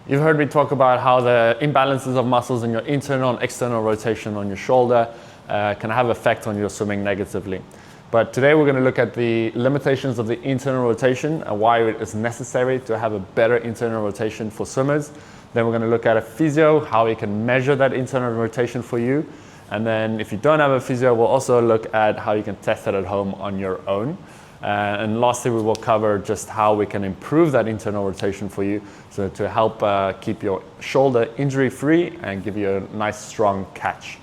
You've heard me talk about how the imbalances of muscles in your internal and external rotation on your shoulder can have effect on your swimming negatively. But today we're going to look at the limitations of the internal rotation and why it is necessary to have a better internal rotation for swimmers. Then we're going to look at a physio, how we can measure that internal rotation for you. And then if you don't have a physio, we'll also look at how you can test it at home on your own. And lastly, we will cover just how we can improve that internal rotation for you, so to help keep your shoulder injury free and give you a nice strong catch.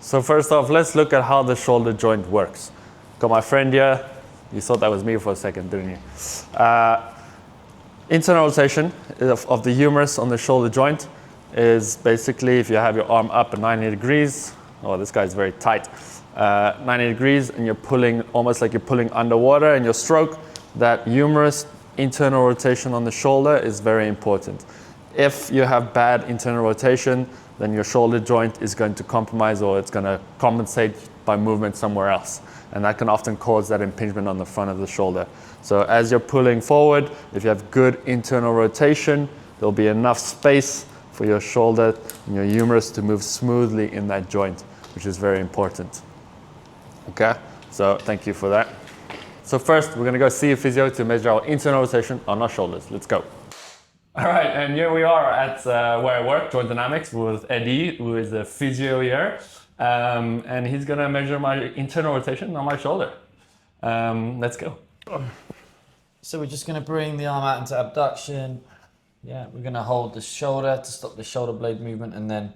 So first off, let's look at how the shoulder joint works. Got my friend here. You thought that was me for a second, didn't you? Internal rotation of the humerus on the shoulder joint is basically if you have your arm up at 90 degrees. Oh, this guy's very tight. 90 degrees, and you're pulling almost like you're pulling underwater in your stroke. That humerus internal rotation on the shoulder is very important. If you have bad internal rotation, then your shoulder joint is going to compromise, or it's going to compensate by movement somewhere else. And that can often cause that impingement on the front of the shoulder. So as you're pulling forward, if you have good internal rotation, there'll be enough space for your shoulder and your humerus to move smoothly in that joint, which is very important. Okay, so thank you for that. So first, we're gonna go see a physio to measure our internal rotation on our shoulders. Let's go. All right, and here we are at where I work, Joint Dynamics, with Eddie, who is a physio here. And he's gonna measure my internal rotation on my shoulder. Let's go. So we're just gonna bring the arm out into abduction. Yeah, we're gonna hold the shoulder to stop the shoulder blade movement, and then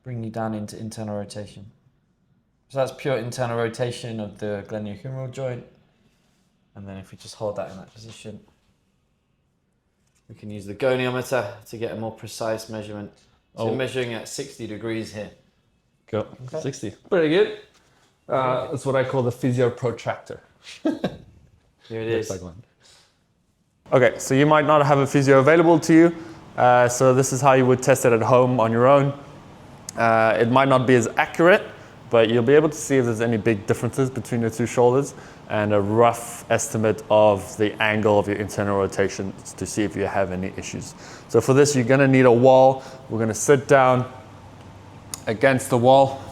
bring you down into internal rotation. So that's pure internal rotation of the glenohumeral joint. And then if we just hold that in that position, we can use the goniometer to get a more precise measurement. So we're measuring at 60 degrees here. Go. Okay. 60. Pretty good. That's what I call the physio protractor. Here it is. Like one. Okay, so you might not have a physio available to you. So this is how you would test it at home on your own. It might not be as accurate, but you'll be able to see if there's any big differences between the two shoulders and a rough estimate of the angle of your internal rotation to see if you have any issues. So for this, you're gonna need a wall. We're gonna sit down against the wall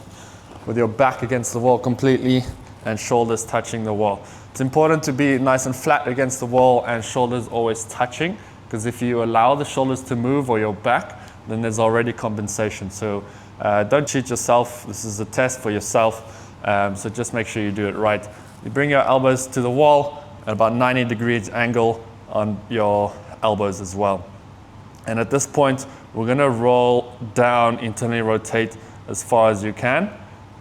with your back against the wall completely and shoulders touching the wall. It's important to be nice and flat against the wall and shoulders always touching, because if you allow the shoulders to move or your back, then there's already compensation. So don't cheat yourself. This is a test for yourself. So just make sure you do it right. You bring your elbows to the wall at about 90 degrees angle on your elbows as well. And at this point, we're gonna roll down, internally rotate as far as you can,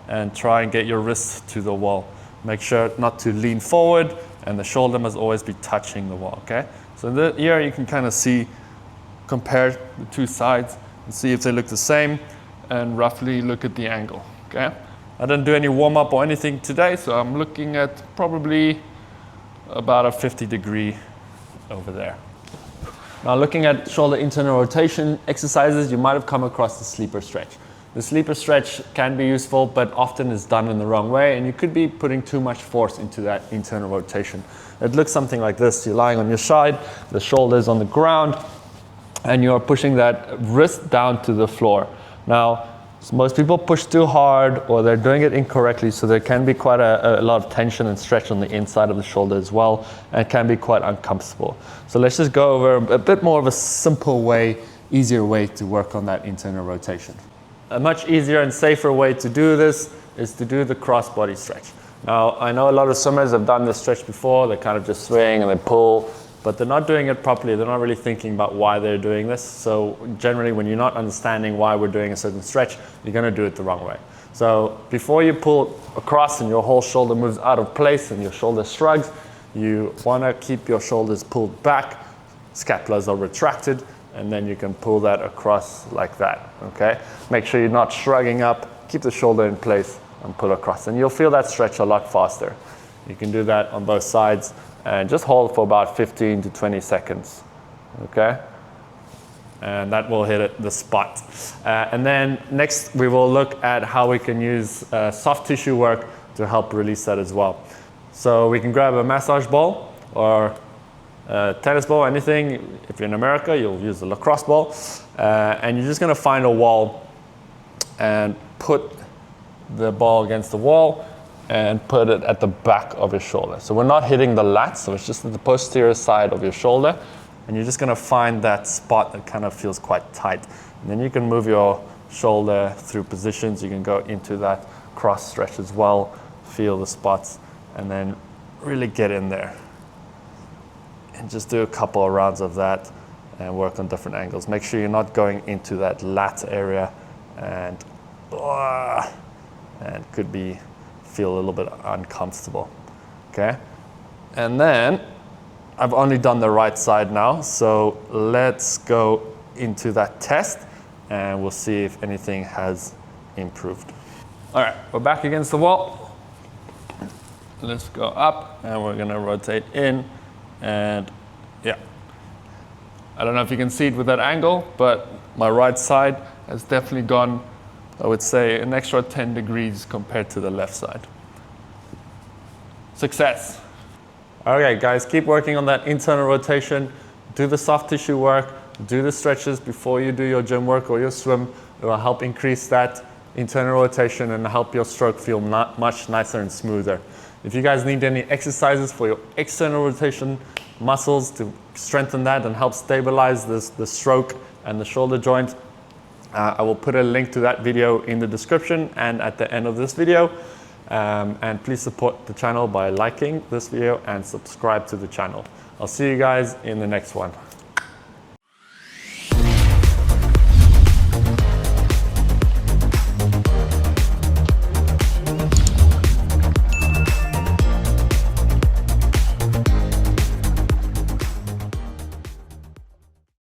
and try and get your wrists to the wall. Make sure not to lean forward, and the shoulder must always be touching the wall, okay? So here you can kind of see, compare the two sides and see if they look the same, and roughly look at the angle, okay? I didn't do any warm-up or anything today, so I'm looking at probably about a 50 degree over there. Now looking at shoulder internal rotation exercises, you might have come across the sleeper stretch. The sleeper stretch can be useful, but often is done in the wrong way, and you could be putting too much force into that internal rotation. It looks something like this. You're lying on your side, the shoulders on the ground, and you're pushing that wrist down to the floor. Now, most people push too hard, or they're doing it incorrectly, so there can be quite a lot of tension and stretch on the inside of the shoulder as well, and it can be quite uncomfortable. So let's just go over a bit more of a simple way, easier way to work on that internal rotation. A much easier and safer way to do this is to do the cross-body stretch. Now, I know a lot of swimmers have done this stretch before. They kind of just swing and they pull, but they're not doing it properly. They're not really thinking about why they're doing this. So generally, when you're not understanding why we're doing a certain stretch, you're gonna do it the wrong way. So before you pull across and your whole shoulder moves out of place and your shoulder shrugs, you wanna keep your shoulders pulled back, scapulas are retracted, and then you can pull that across like that, okay? Make sure you're not shrugging up, keep the shoulder in place and pull across. And you'll feel that stretch a lot faster. You can do that on both sides and just hold for about 15 to 20 seconds, okay? and that will hit the spot. And then next we will look at how we can use soft tissue work to help release that as well. So we can grab a massage ball or a tennis ball, anything. If you're in America, you'll use a lacrosse ball. And you're just gonna find a wall and put the ball against the wall and put it at the back of your shoulder. So we're not hitting the lats, so it's just at the posterior side of your shoulder. And you're just gonna find that spot that kind of feels quite tight. And then you can move your shoulder through positions. You can go into that cross stretch as well, feel the spots, and then really get in there. And just do a couple of rounds of that and work on different angles. Make sure you're not going into that lat area and could be feel a little bit uncomfortable, okay? And then I've only done the right side now, so let's go into that test and we'll see if anything has improved. All right, we're back against the wall. Let's go up and we're gonna rotate in, and yeah. I don't know if you can see it with that angle, but my right side has definitely gone, I would say, an extra 10 degrees compared to the left side. Success. Okay, guys, keep working on that internal rotation. Do the soft tissue work, do the stretches before you do your gym work or your swim. It will help increase that internal rotation and help your stroke feel much nicer and smoother. If you guys need any exercises for your external rotation muscles to strengthen that and help stabilize the stroke and the shoulder joint, I will put a link to that video in the description and at the end of this video. And please support the channel by liking this video and subscribe to the channel. I'll see you guys in the next one.